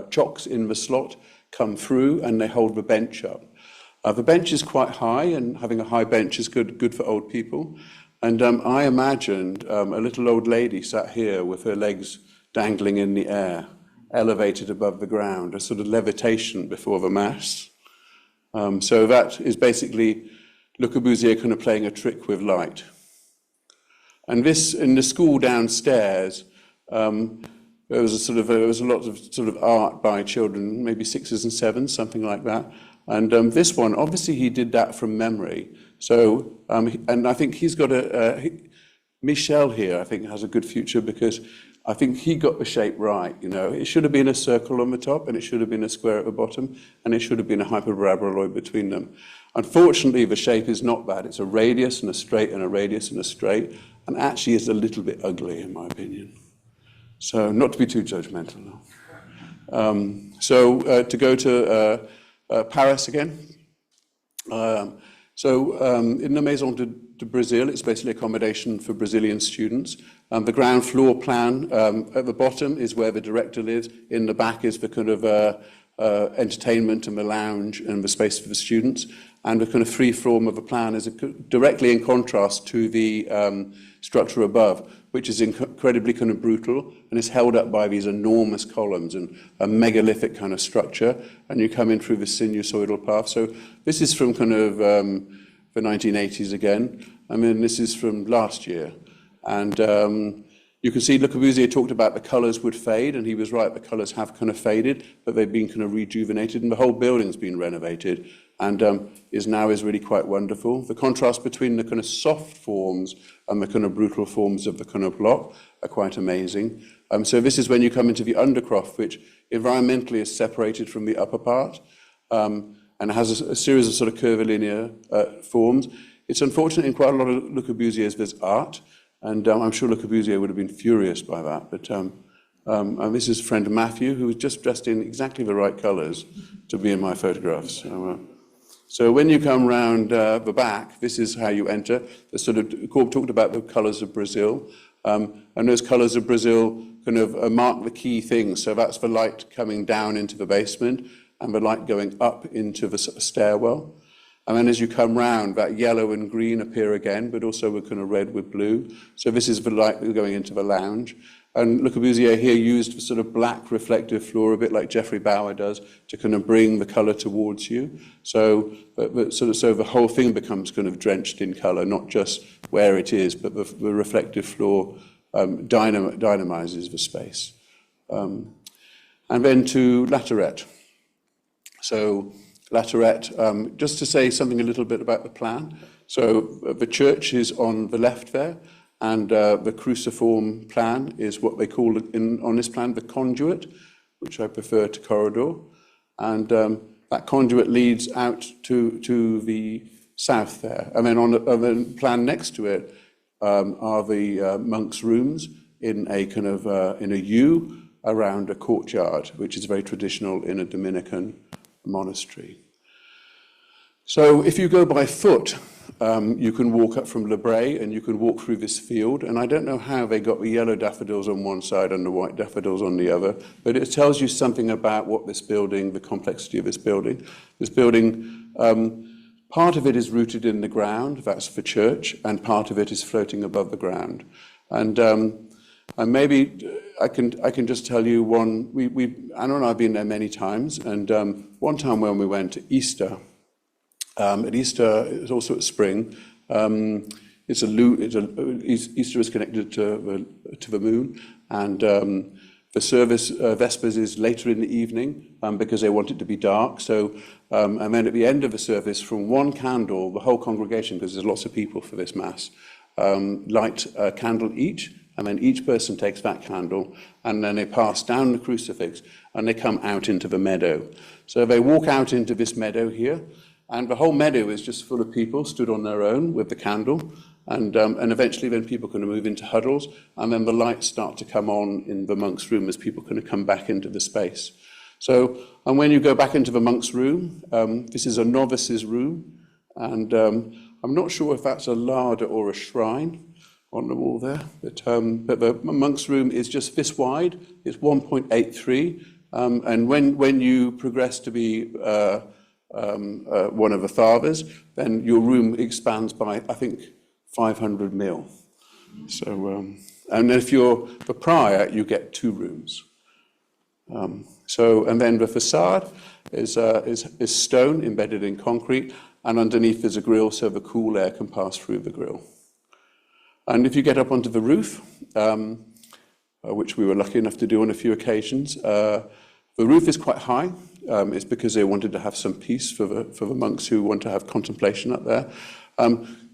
chocks in the slot come through, and they hold the bench up. The bench is quite high, and having a high bench is good for old people. And I imagined a little old lady sat here with her legs dangling in the air, elevated above the ground, a sort of levitation before the Mass. So that is basically Le Corbusier kind of playing a trick with light. And this, in the school downstairs, there was a lot of art by children, maybe 6s and 7s, something like that. And this one, obviously he did that from memory. So, and I think he's got Michel here, I think, has a good future, because I think he got the shape right, you know. It should have been a circle on the top, and it should have been a square at the bottom, and it should have been a hyperparaboloid between them. Unfortunately, the shape is not bad. It's a radius and a straight and a radius and a straight, and actually is a little bit ugly, in my opinion. So, not to be too judgmental now. To go to Paris again. In the Maison de Brazil, it's basically accommodation for Brazilian students. The ground floor plan at the bottom is where the director lives. In the back is the kind of entertainment and the lounge and the space for the students. And the kind of free form of the plan is directly in contrast to the structure above, which is incredibly kind of brutal and is held up by these enormous columns and a megalithic kind of structure. And you come in through the sinusoidal path. So this is from kind of the 1980s again. I mean, this is from last year. And you can see Le Corbusier talked about the colours would fade, and he was right, the colours have kind of faded, but they've been kind of rejuvenated, and the whole building's been renovated, and is really quite wonderful. The contrast between the kind of soft forms and the kind of brutal forms of the kind of block are quite amazing. So this is when you come into the undercroft, which environmentally is separated from the upper part, and has a series of sort of curvilinear forms. It's unfortunate in quite a lot of Le Corbusier's there's art, and I'm sure Le Corbusier would have been furious by that. But and this is friend Matthew, who was just dressed in exactly the right colours to be in my photographs. So when you come round the back, this is how you enter. The sort of Corb talked about the colours of Brazil, and those colours of Brazil kind of mark the key things. So that's the light coming down into the basement, and the light going up into the stairwell. And then as you come round, that yellow and green appear again, but also with kind of red with blue. So this is the light going into the lounge. And Le Corbusier here used the sort of black reflective floor, a bit like Geoffrey Bower does, to kind of bring the colour towards you. So the whole thing becomes kind of drenched in colour, not just where it is, but the reflective floor dynamizes the space. And then to Laterette. So Laterette, just to say something a little bit about the plan. So the church is on the left there, and the cruciform plan is what they call on this plan the conduit, which I prefer to corridor. And that conduit leads out to the south there. And then on the plan next to it are the monks' rooms in a kind of in a U around a courtyard, which is very traditional in a Dominican monastery. So if you go by foot, you can walk up from Le Bray and you can walk through this field. And I don't know how they got the yellow daffodils on one side and the white daffodils on the other, but it tells you something about what this building, the complexity of this building. This building, part of it is rooted in the ground, that's for church, and part of it is floating above the ground. And maybe I can just tell you one. Anna and I have been there many times, and one time when we went to Easter, at Easter, it was also at spring. Easter is connected to the moon, and the service Vespers is later in the evening because they want it to be dark. So, and then at the end of the service, from one candle, the whole congregation, because there's lots of people for this mass, light a candle each. And then each person takes that candle, and then they pass down the crucifix, and they come out into the meadow. So they walk out into this meadow here, and the whole meadow is just full of people stood on their own with the candle, and eventually then people kind of move into huddles, and then the lights start to come on in the monk's room as people kind of come back into the space. So, and when you go back into the monk's room, this is a novice's room, and I'm not sure if that's a larder or a shrine on the wall there, but the monk's room is just this wide. It's 1.83, and when you progress to be one of the fathers, then your room expands by, I think, 500 mil. So, and if you're the prior, you get 2 rooms. And then the facade is stone embedded in concrete, and underneath there's a grill, so the cool air can pass through the grill. And if you get up onto the roof, which we were lucky enough to do on a few occasions, the roof is quite high. It's because they wanted to have some peace for the monks who want to have contemplation up there.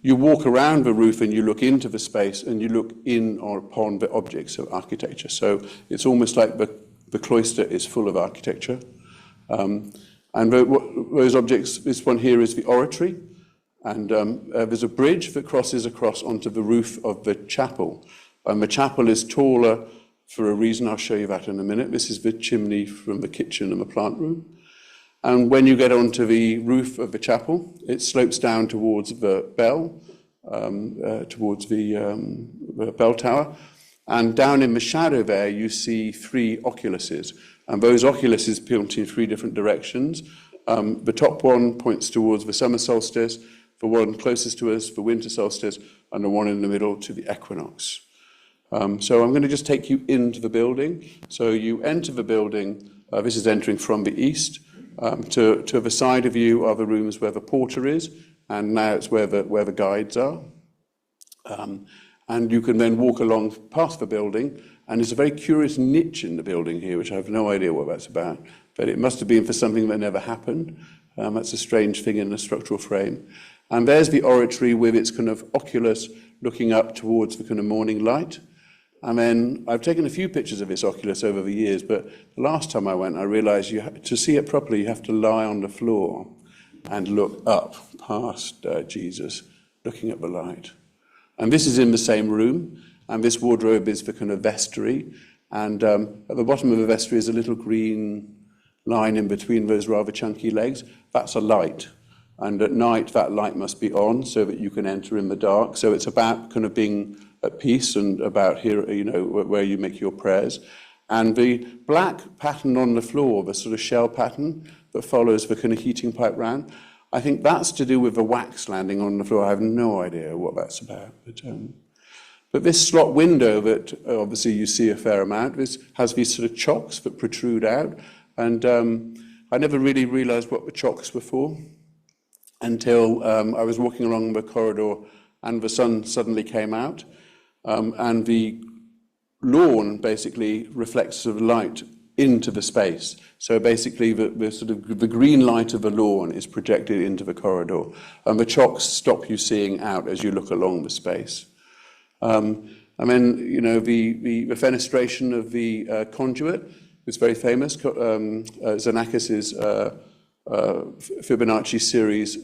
you walk around the roof and you look into the space and you look in or upon the objects of architecture. So it's almost like the cloister is full of architecture. And those objects, this one here is the oratory, and there's a bridge that crosses across onto the roof of the chapel. And the chapel is taller for a reason. I'll show you that in a minute. This is the chimney from the kitchen and the plant room. And when you get onto the roof of the chapel, it slopes down towards the bell, towards the bell tower. And down in the shadow there, you see 3 oculuses. And those oculuses point in 3 different directions. The top one points towards the summer solstice, the one closest to us, the winter solstice, and the one in the middle to the equinox. So I'm going to just take you into the building. So you enter the building, this is entering from the east. To the side of you are the rooms where the porter is, and now it's where the guides are. And you can then walk along past the building, and there's a very curious niche in the building here, which I have no idea what that's about, but it must have been for something that never happened. That's a strange thing in the structural frame. And there's the oratory with its kind of oculus looking up towards the kind of morning light. And then I've taken a few pictures of this oculus over the years, but the last time I went, I realized to see it properly, you have to lie on the floor and look up past Jesus, looking at the light. And this is in the same room, and this wardrobe is the kind of vestry. And at the bottom of the vestry is a little green line in between those rather chunky legs. That's a light. And at night, that light must be on so that you can enter in the dark. So it's about kind of being at peace and about here, where you make your prayers. And the black pattern on the floor, the sort of shell pattern that follows the kind of heating pipe round, I think that's to do with the wax landing on the floor. I have no idea what that's about. But this slot window that obviously you see a fair amount, has these sort of chocks that protrude out. And I never really realized what the chocks were for until I was walking along the corridor and the sun suddenly came out. And the lawn basically reflects sort of light into the space. So basically the sort of the green light of the lawn is projected into the corridor. And the chocks stop you seeing out as you look along the space. And then, the fenestration of the conduit is very famous. Xenakis's Fibonacci series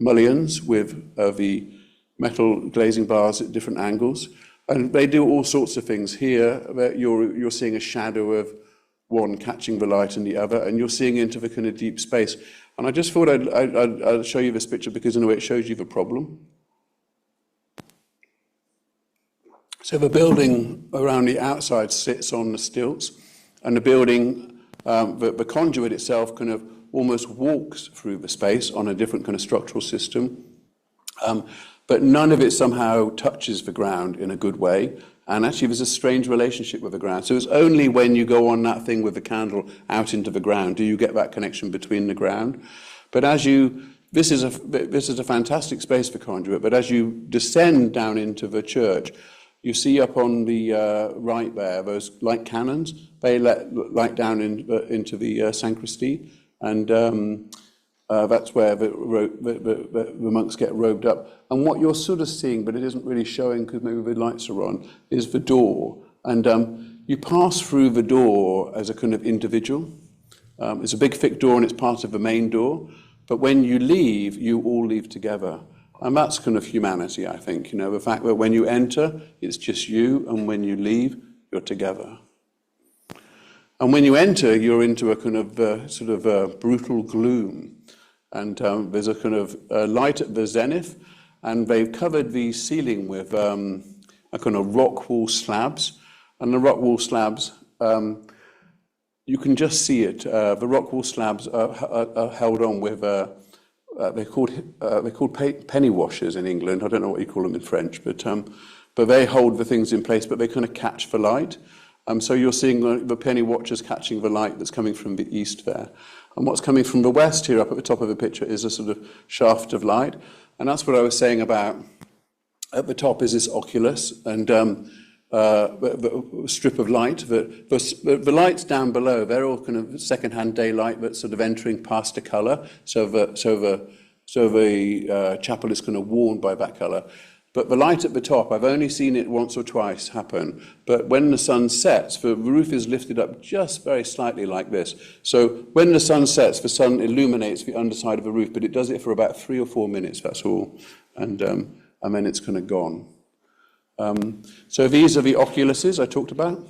mullions with the metal glazing bars at different angles. And they do all sorts of things. Here, you're seeing a shadow of one catching the light and the other, and you're seeing into the kind of deep space. And I just thought I'd show you this picture because in a way it shows you the problem. So the building around the outside sits on the stilts, and the building, the conduit itself kind of almost walks through the space on a different kind of structural system. But none of it somehow touches the ground in a good way. And actually there's a strange relationship with the ground. So it's only when you go on that thing with the candle out into the ground do you get that connection between the ground. But this is a fantastic space for conduit, but as you descend down into the church, you see up on the right there, those light cannons, they let light down into the sacristy, and that's where the monks get robed up. And what you're sort of seeing, but it isn't really showing because maybe the lights are on, is the door. And you pass through the door as a kind of individual. It's a big thick door and it's part of the main door. But when you leave, you all leave together. And that's kind of humanity, I think. The fact that when you enter, it's just you, and when you leave, you're together. And when you enter, you're into a kind of brutal gloom. And there's a kind of light at the zenith, and they've covered the ceiling with a kind of rock wall slabs. And the rock wall slabs, you can just see it. The rock wall slabs are held on with they're called penny washers in England. I don't know what you call them in French, but they hold the things in place, but they kind of catch the light. So you're seeing the penny watchers catching the light that's coming from the east there. And what's coming from the west here up at the top of the picture is a sort of shaft of light. And that's what I was saying about at the top is this oculus and the strip of light. The lights down below, they're all kind of second-hand daylight that's sort of entering past a colour. So the so the chapel is kind of warmed by that colour. But the light at the top, I've only seen it once or twice happen, but when the sun sets, the roof is lifted up just very slightly like this. So when the sun sets, the sun illuminates the underside of the roof, but it does it for about 3 or 4 minutes, that's all. And then it's kind of gone. So these are the oculuses I talked about.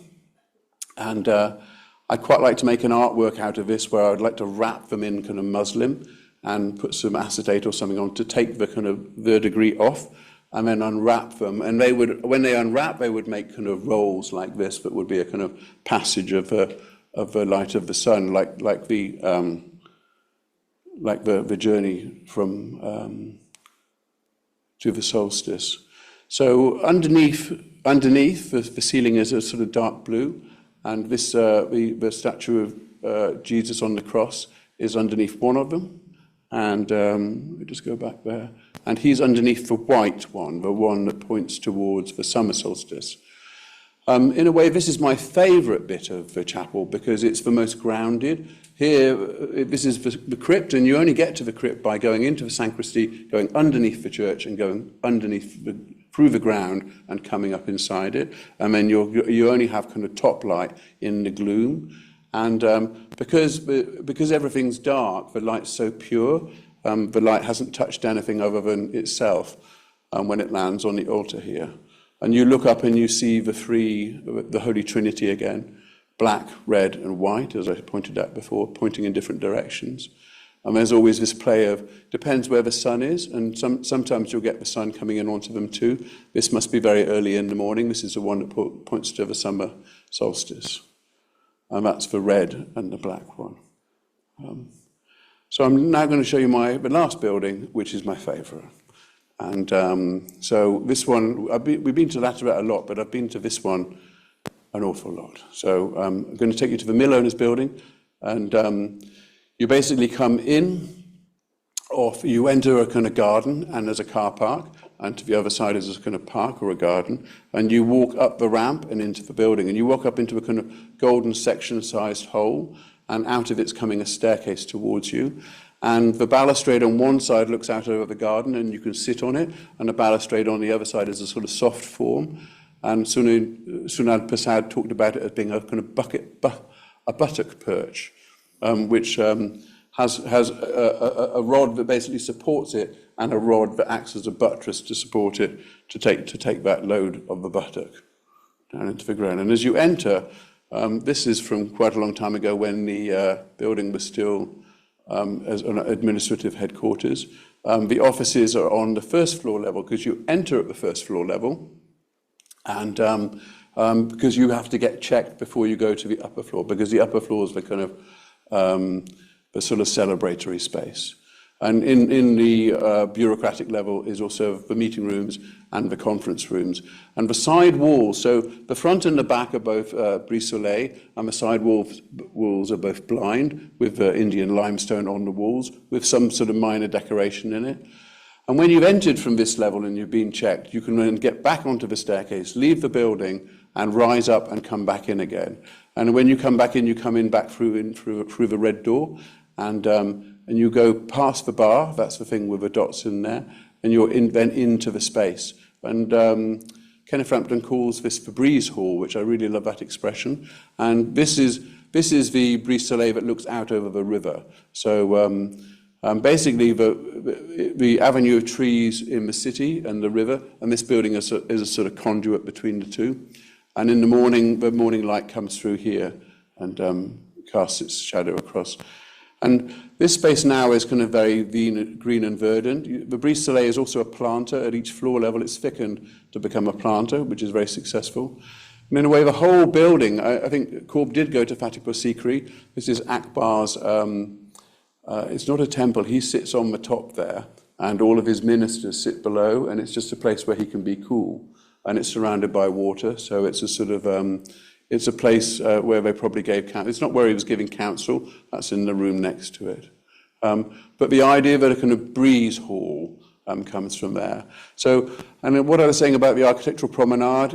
And I'd quite like to make an artwork out of this where I'd like to wrap them in kind of muslin and put some acetate or something on to take the kind of verdigris off, and then unwrap them. And they would, when they unwrap, they would make kind of rolls like this that would be a kind of passage of the light of the sun, like the journey from to the solstice. So underneath the ceiling is a sort of dark blue, and this the statue of Jesus on the cross is underneath one of them. And we just go back there. And he's underneath the white one, the one that points towards the summer solstice. In a way, this is my favourite bit of the chapel because it's the most grounded. Here, this is the crypt, and you only get to the crypt by going into the sacristy, going underneath the church and going through the ground and coming up inside it. And then you only have kind of top light in the gloom. And because everything's dark, the light's so pure, the light hasn't touched anything other than itself when it lands on the altar here. And you look up and you see the Holy Trinity again, black, red, and white, as I pointed out before, pointing in different directions. And there's always this play of, depends where the sun is, and sometimes you'll get the sun coming in onto them too. This must be very early in the morning. This is the one that points to the summer solstice. And that's the red and the black one. So I'm now going to show you the last building, which is my favourite. And so this one, we've been to Laterat a lot, but I've been to this one an awful lot. So I'm going to take you to the mill owner's building, and you basically come in, you enter a kind of garden, and there's a car park, and to the other side is a kind of park or a garden, and you walk up the ramp and into the building, and you walk up into a kind of golden section-sized hole, and out of it's coming a staircase towards you. And the balustrade on one side looks out over the garden, and you can sit on it, and the balustrade on the other side is a sort of soft form. And Sunad Prasad talked about it as being a kind of buttock perch, which has a rod that basically supports it, and a rod that acts as a buttress to support it, to take that load of the buttock down into the ground. And as you enter, this is from quite a long time ago when the building was still as an administrative headquarters. The offices are on the first floor level because you enter at the first floor level, and because you have to get checked before you go to the upper floor, because the upper floor is the kind of the sort of celebratory space. And in the bureaucratic level is also the meeting rooms and the conference rooms. And the side walls, so the front and the back are both brise soleil, and the side walls are both blind, with Indian limestone on the walls, with some sort of minor decoration in it. And when you've entered from this level and you've been checked, you can then get back onto the staircase, leave the building, and rise up and come back in again. And when you come back in, you come in back through the red door, and you go past the bar, that's the thing with the dots in there, and you're then into the space. And Kenneth Frampton calls this the Breeze Hall, which I really love that expression. And this is the Brise Soleil that looks out over the river. So basically the avenue of trees in the city and the river, and this building is a sort of conduit between the two. And in the morning light comes through here and casts its shadow across. And this space now is kind of very green and verdant. The Brise Soleil is also a planter. At each floor level, it's thickened to become a planter, which is very successful. And in a way, the whole building, I think Corb did go to Fatehpur Sikri. This is Akbar's, it's not a temple. He sits on the top there, and all of his ministers sit below, and it's just a place where he can be cool. And it's surrounded by water, so it's a sort of... it's a place where they probably gave counsel. It's not where he was giving counsel. That's in the room next to it. But the idea that a kind of breeze hall comes from there. So, and what I was saying about the architectural promenade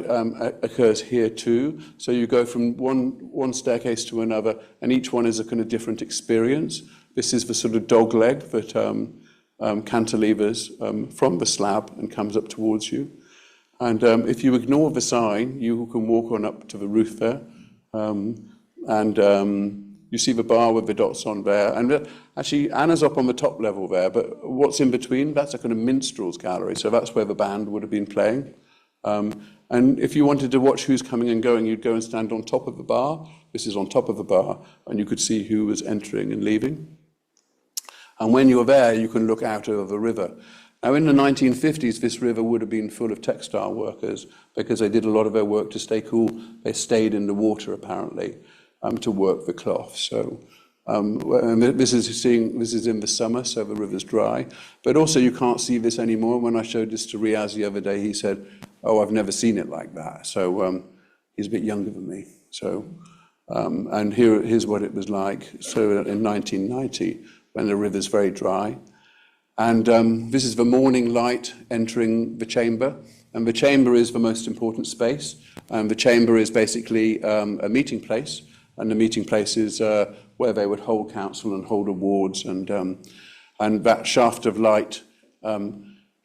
occurs here too. So you go from one staircase to another, and each one is a kind of different experience. This is the sort of dog leg that cantilevers from the slab and comes up towards you. And if you ignore the sign, you can walk on up to the roof there. You see the bar with the dots on there. And actually, Anna's up on the top level there, but what's in between, that's a kind of minstrel's gallery. So that's where the band would have been playing. And if you wanted to watch who's coming and going, you'd go and stand on top of the bar. This is on top of the bar, and you could see who was entering and leaving. And when you're there, you can look out over the river. Now, in the 1950s, this river would have been full of textile workers because they did a lot of their work to stay cool. They stayed in the water, apparently, to work the cloth. So and this is in the summer, so the river's dry. But also, you can't see this anymore. When I showed this to Riaz the other day, he said, "Oh, I've never seen it like that." So he's a bit younger than me. So and here's what it was like. So in 1990, when the river's very dry. And this is the morning light entering the chamber. And the chamber is the most important space. And the chamber is basically a meeting place. And the meeting place is where they would hold council and hold awards. And that shaft of light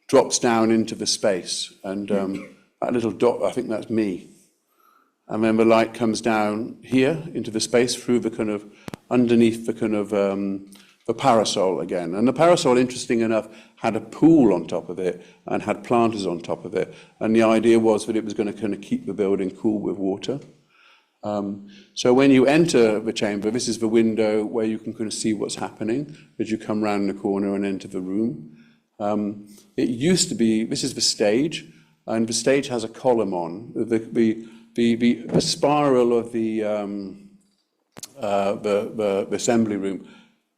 drops down into the space. And that little dot, I think that's me. And then the light comes down here into the space through the kind of, underneath the kind of, the parasol again. And the parasol, interesting enough, had a pool on top of it and had planters on top of it. And the idea was that it was going to kind of keep the building cool with water. So when you enter the chamber, this is the window where you can kind of see what's happening as you come round the corner and enter the room. It used to be, this is the stage, and the stage has a column on. The spiral of the assembly room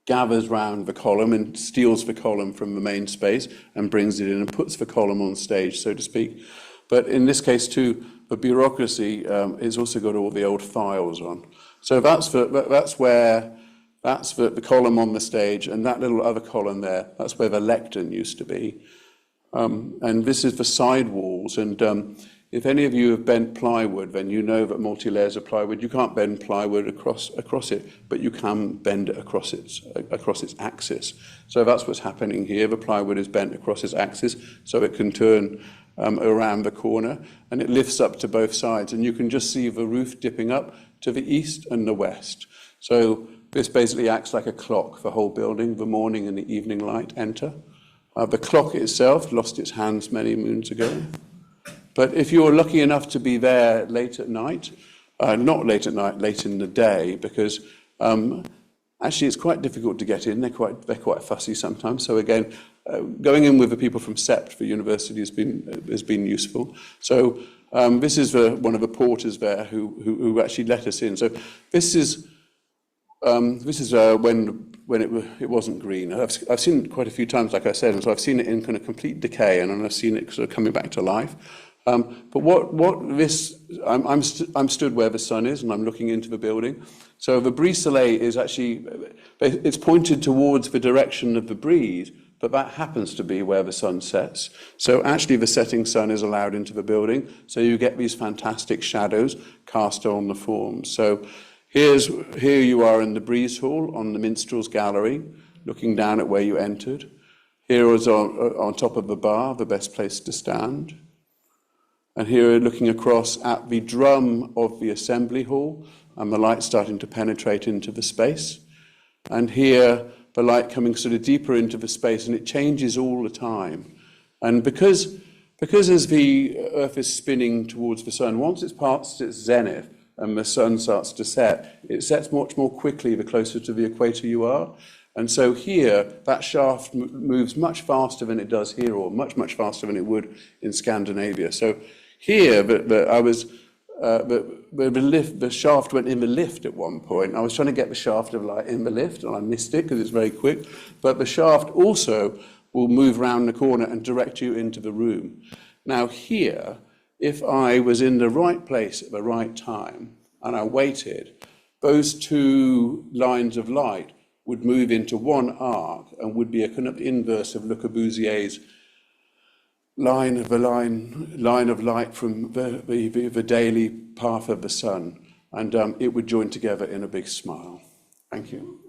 gathers round the column and steals the column from the main space and brings it in and puts the column on stage, so to speak. But in this case too, the bureaucracy has also got all the old files on. So that's the column on the stage, and that little other column there, that's where the lectern used to be. And this is the side walls. And if any of you have bent plywood, then you know that multi-layers of plywood, you can't bend plywood across it, but you can bend it across its axis. So that's what's happening here. The plywood is bent across its axis, so it can turn around the corner, and it lifts up to both sides. And you can just see the roof dipping up to the east and the west. So this basically acts like a clock. The whole building, the morning and the evening light enter. The clock itself lost its hands many moons ago. But if you're lucky enough to be there late at night, not late at night, late in the day, because actually it's quite difficult to get in. They're quite fussy sometimes. So again, going in with the people from SEPT for university has been useful. So this is one of the porters there who actually let us in. So this is when it wasn't green. I've seen it quite a few times, like I said, and so I've seen it in kind of complete decay, and I've seen it sort of coming back to life. But I'm stood where the sun is, and I'm looking into the building. So the brise soleil is actually, it's pointed towards the direction of the breeze, but that happens to be where the sun sets. So actually the setting sun is allowed into the building, so you get these fantastic shadows cast on the forms. So here you are in the breeze hall on the minstrel's gallery, looking down at where you entered. Here is on top of the bar, the best place to stand. And here looking across at the drum of the assembly hall, and the light starting to penetrate into the space. And here, the light coming sort of deeper into the space, and it changes all the time. And because as the Earth is spinning towards the sun, once it's past its zenith and the sun starts to set, it sets much more quickly the closer to the equator you are. And so here, that shaft moves much faster than it does here, or much, much faster than it would in Scandinavia. So here, the shaft went in the lift at one point. I was trying to get the shaft of light in the lift, and I missed it because it's very quick. But the shaft also will move round the corner and direct you into the room. Now here, if I was in the right place at the right time, and I waited, those two lines of light would move into one arc and would be a kind of inverse of Le Corbusier's line of light from the daily path of the sun, and it would join together in a big smile. Thank you.